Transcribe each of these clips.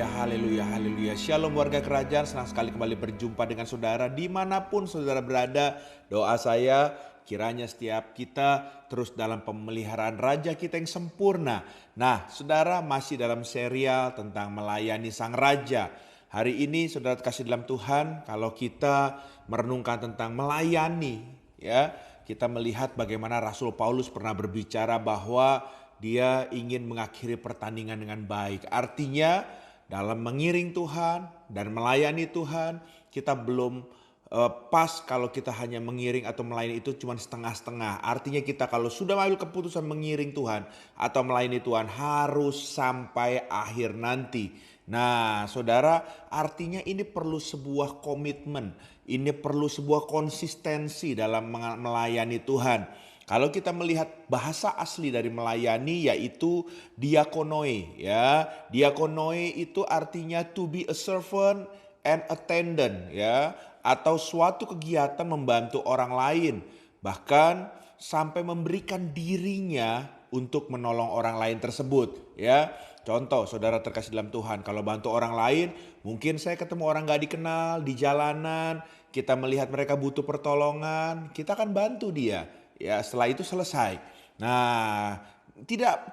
Haleluya, haleluya, haleluya. Shalom warga kerajaan, senang sekali kembali berjumpa dengan saudara dimanapun saudara berada. Doa saya kiranya setiap kita terus dalam pemeliharaan Raja kita yang sempurna. Nah, saudara masih dalam serial tentang melayani Sang Raja. Hari ini saudara kasih dalam Tuhan, kalau kita merenungkan tentang melayani, ya, kita melihat bagaimana Rasul Paulus pernah berbicara bahwa dia ingin mengakhiri pertandingan dengan baik. Artinya dalam mengiring Tuhan dan melayani Tuhan, kita belum pas kalau kita hanya mengiring atau melayani itu cuma setengah-setengah. Artinya kita kalau sudah mengambil keputusan mengiring Tuhan atau melayani Tuhan harus sampai akhir nanti. Nah, saudara, artinya ini perlu sebuah komitmen, ini perlu sebuah konsistensi dalam melayani Tuhan. Kalau kita melihat bahasa asli dari melayani yaitu diakonoi, ya. Diakonoi itu artinya to be a servant and attendant, ya, atau suatu kegiatan membantu orang lain, bahkan sampai memberikan dirinya untuk menolong orang lain tersebut, ya. Contoh, saudara terkasih dalam Tuhan, kalau bantu orang lain, mungkin saya ketemu orang gak dikenal di jalanan, kita melihat mereka butuh pertolongan, kita akan bantu dia. Ya, setelah itu selesai. Nah, tidak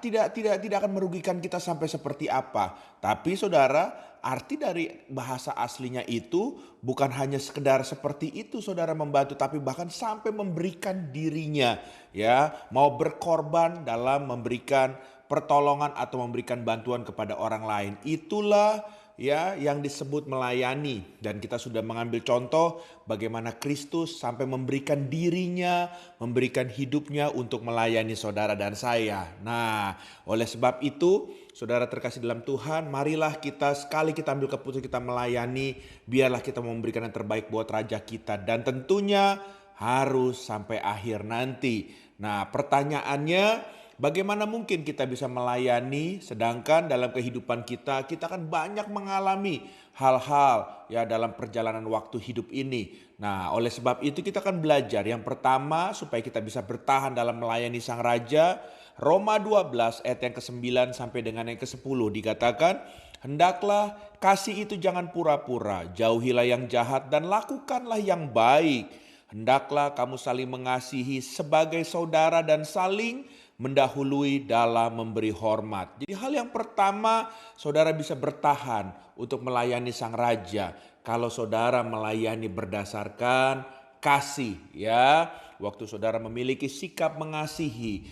akan merugikan kita sampai seperti apa. Tapi saudara, arti dari bahasa aslinya itu bukan hanya sekedar seperti itu saudara membantu, tapi bahkan sampai memberikan dirinya, ya, mau berkorban dalam memberikan pertolongan atau memberikan bantuan kepada orang lain. Itulah, ya, yang disebut melayani. Dan kita sudah mengambil contoh bagaimana Kristus sampai memberikan dirinya, memberikan hidupnya untuk melayani saudara dan saya. Nah, oleh sebab itu, saudara terkasih dalam Tuhan, marilah kita sekali kita ambil keputusan kita melayani, biarlah kita memberikan yang terbaik buat Raja kita. Dan tentunya harus sampai akhir nanti. Nah, pertanyaannya, bagaimana mungkin kita bisa melayani sedangkan dalam kehidupan kita kan banyak mengalami hal-hal, ya, dalam perjalanan waktu hidup ini. Nah, oleh sebab itu kita akan belajar. Yang pertama, supaya kita bisa bertahan dalam melayani Sang Raja, Roma 12 ayat yang ke-9 sampai dengan yang ke-10 dikatakan, hendaklah kasih itu jangan pura-pura, jauhilah yang jahat dan lakukanlah yang baik. Hendaklah kamu saling mengasihi sebagai saudara dan saling mendahului dalam memberi hormat. Jadi hal yang pertama, saudara bisa bertahan untuk melayani Sang Raja kalau saudara melayani berdasarkan kasih, ya. Waktu saudara memiliki sikap mengasihi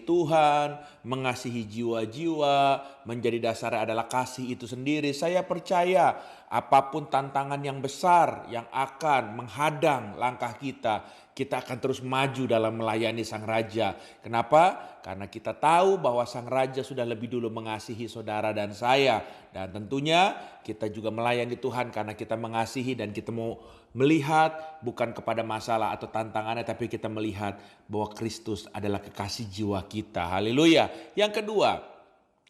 Tuhan, mengasihi jiwa-jiwa, menjadi dasarnya adalah kasih itu sendiri. Saya percaya apapun tantangan yang besar yang akan menghadang langkah kita, kita akan terus maju dalam melayani Sang Raja. Kenapa? Karena kita tahu bahwa Sang Raja sudah lebih dulu mengasihi saudara dan saya. Dan tentunya kita juga melayani Tuhan karena kita mengasihi dan kita mau melihat bukan kepada masalah atau tantangannya, tapi kita melihat bahwa Kristus adalah kekasih jiwa kita. Haleluya. Yang kedua,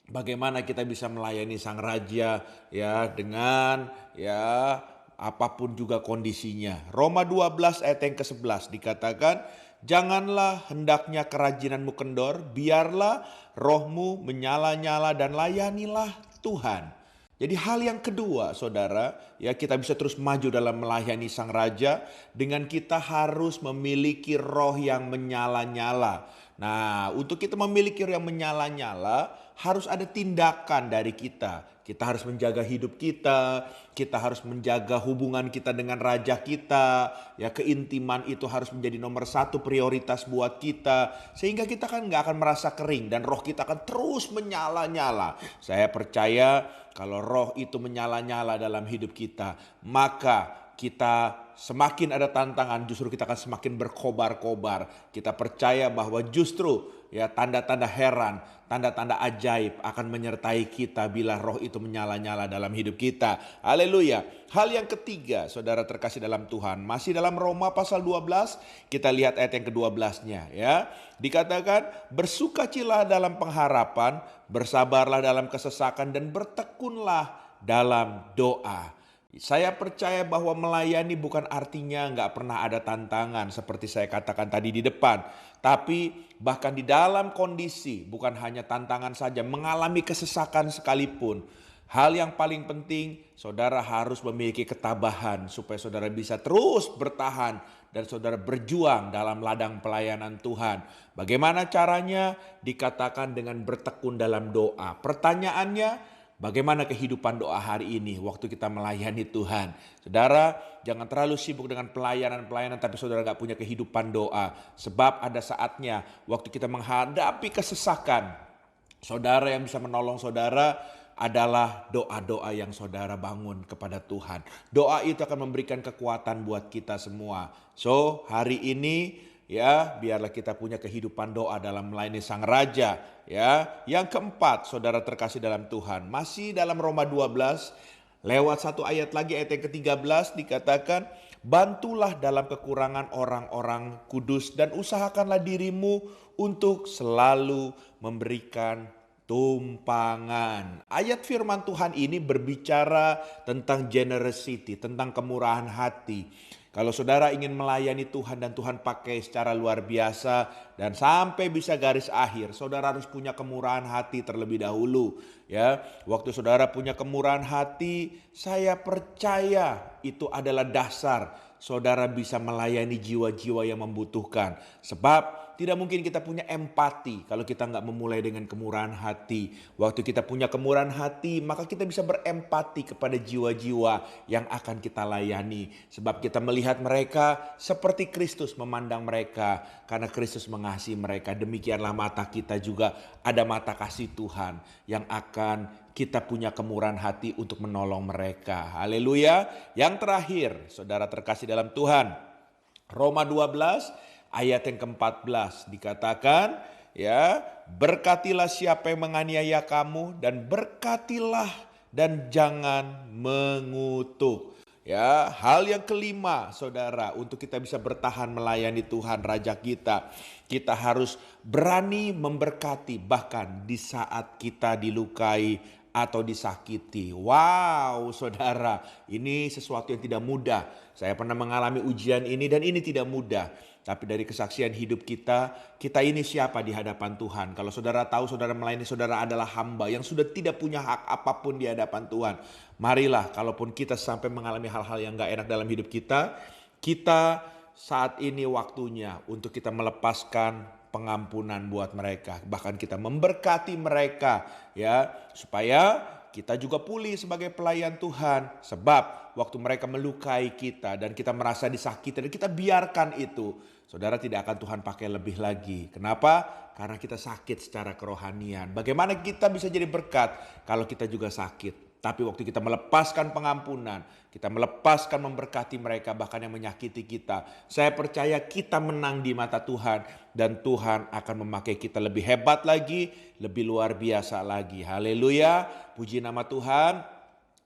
bagaimana kita bisa melayani Sang Raja, ya, dengan, ya, apapun juga kondisinya. Roma 12 ayat yang ke-11 dikatakan, janganlah hendaknya kerajinanmu kendor, biarlah rohmu menyala-nyala dan layanilah Tuhan. Jadi hal yang kedua saudara, ya, kita bisa terus maju dalam melayani Sang Raja dengan kita harus memiliki roh yang menyala-nyala. Nah, untuk kita memiliki roh yang menyala-nyala harus ada tindakan dari kita. Kita harus menjaga hidup kita harus menjaga hubungan kita dengan Raja kita. Ya, keintiman itu harus menjadi nomor satu prioritas buat kita. Sehingga kita kan gak akan merasa kering dan roh kita akan terus menyala-nyala. Saya percaya kalau roh itu menyala-nyala dalam hidup kita, maka kita semakin ada tantangan, justru kita akan semakin berkobar-kobar. Kita percaya bahwa justru, ya, tanda-tanda heran, tanda-tanda ajaib akan menyertai kita bila roh itu menyala-nyala dalam hidup kita. Haleluya. Hal yang ketiga, saudara terkasih dalam Tuhan, masih dalam Roma pasal 12, kita lihat ayat yang ke-12-nya, ya. Dikatakan, bersukacitalah dalam pengharapan, bersabarlah dalam kesesakan dan bertekunlah dalam doa. Saya percaya bahwa melayani bukan artinya nggak pernah ada tantangan seperti saya katakan tadi di depan. Tapi bahkan di dalam kondisi bukan hanya tantangan saja, mengalami kesesakan sekalipun, Hal yang paling penting, saudara harus memiliki ketabahan supaya saudara bisa terus bertahan dan saudara berjuang dalam ladang pelayanan Tuhan. Bagaimana caranya? Dikatakan dengan bertekun dalam doa. Pertanyaannya, bagaimana kehidupan doa hari ini waktu kita melayani Tuhan? Saudara, jangan terlalu sibuk dengan pelayanan-pelayanan tapi saudara gak punya kehidupan doa. Sebab ada saatnya waktu kita menghadapi kesesakan, saudara yang bisa menolong saudara adalah doa-doa yang saudara bangun kepada Tuhan. Doa itu akan memberikan kekuatan buat kita semua. So, hari ini ya, biarlah kita punya kehidupan doa dalam melayani Sang Raja. Ya, yang keempat, saudara terkasih dalam Tuhan, masih dalam Roma 12, lewat satu ayat lagi, ayat yang ke-13 dikatakan, bantulah dalam kekurangan orang-orang kudus dan usahakanlah dirimu untuk selalu memberikan tumpangan. Ayat firman Tuhan ini berbicara tentang generosity, tentang kemurahan hati. Kalau saudara ingin melayani Tuhan dan Tuhan pakai secara luar biasa dan sampai bisa garis akhir, saudara harus punya kemurahan hati terlebih dahulu. Ya, waktu saudara punya kemurahan hati, saya percaya itu adalah dasar saudara bisa melayani jiwa-jiwa yang membutuhkan. Sebab tidak mungkin kita punya empati kalau kita nggak memulai dengan kemurahan hati. Waktu kita punya kemurahan hati, maka kita bisa berempati kepada jiwa-jiwa yang akan kita layani. Sebab kita melihat mereka seperti Kristus memandang mereka. Karena Kristus mengasihi mereka, demikianlah mata kita juga ada mata kasih Tuhan yang akan kita punya kemurahan hati untuk menolong mereka. Haleluya. Yang terakhir, saudara terkasih dalam Tuhan, Roma 12 ayat yang ke-14 dikatakan, ya, berkatilah siapa yang menganiaya kamu dan berkatilah dan jangan mengutuk. Ya, hal yang kelima, saudara, untuk kita bisa bertahan melayani Tuhan Raja kita, kita harus berani memberkati bahkan di saat kita dilukai atau disakiti. Wow, saudara, ini sesuatu yang tidak mudah. Saya pernah mengalami ujian ini dan ini tidak mudah. Tapi dari kesaksian hidup kita ini siapa di hadapan Tuhan? Kalau saudara tahu saudara melayani saudara adalah hamba yang sudah tidak punya hak apapun di hadapan Tuhan. Marilah, kalaupun kita sampai mengalami hal-hal yang gak enak dalam hidup kita saat ini waktunya untuk kita melepaskan pengampunan buat mereka. Bahkan kita memberkati mereka, ya, supaya kita juga pulih sebagai pelayan Tuhan. Sebab waktu mereka melukai kita dan kita merasa disakiti dan kita biarkan itu, saudara, tidak akan Tuhan pakai lebih lagi. Kenapa? Karena kita sakit secara kerohanian. Bagaimana kita bisa jadi berkat kalau kita juga sakit? Tapi waktu kita melepaskan pengampunan, kita melepaskan memberkati mereka bahkan yang menyakiti kita, saya percaya kita menang di mata Tuhan dan Tuhan akan memakai kita lebih hebat lagi, lebih luar biasa lagi. Haleluya, puji nama Tuhan.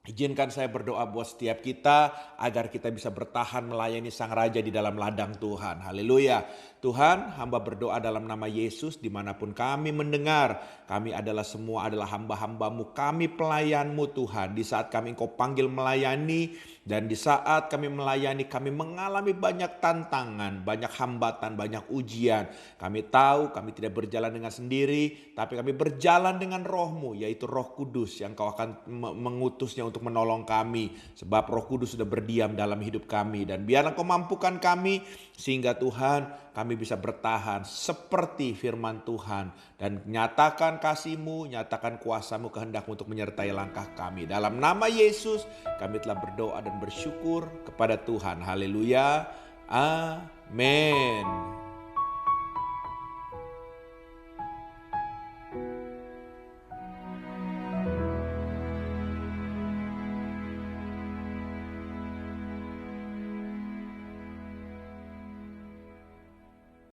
Izinkan saya berdoa buat setiap kita agar kita bisa bertahan melayani Sang Raja di dalam ladang Tuhan. Haleluya. Tuhan, hamba berdoa dalam nama Yesus dimanapun kami mendengar. Kami semua adalah hamba-hambamu, kami pelayanmu Tuhan. Di saat kami Engkau panggil melayani dan di saat kami melayani kami mengalami banyak tantangan, banyak hambatan, banyak ujian. Kami tahu kami tidak berjalan dengan sendiri, tapi kami berjalan dengan Roh-Mu, yaitu Roh Kudus yang Kau akan mengutusnya untuk menolong kami. Sebab Roh Kudus sudah berdiam dalam hidup kami dan biarlah Kau mampukan kami sehingga Tuhan kami bisa bertahan seperti firman Tuhan dan nyatakan kasih-Mu, nyatakan kuasa-Mu, kehendak-Mu untuk menyertai langkah kami. Dalam nama Yesus kami telah berdoa dan bersyukur kepada Tuhan. Haleluya. Amin.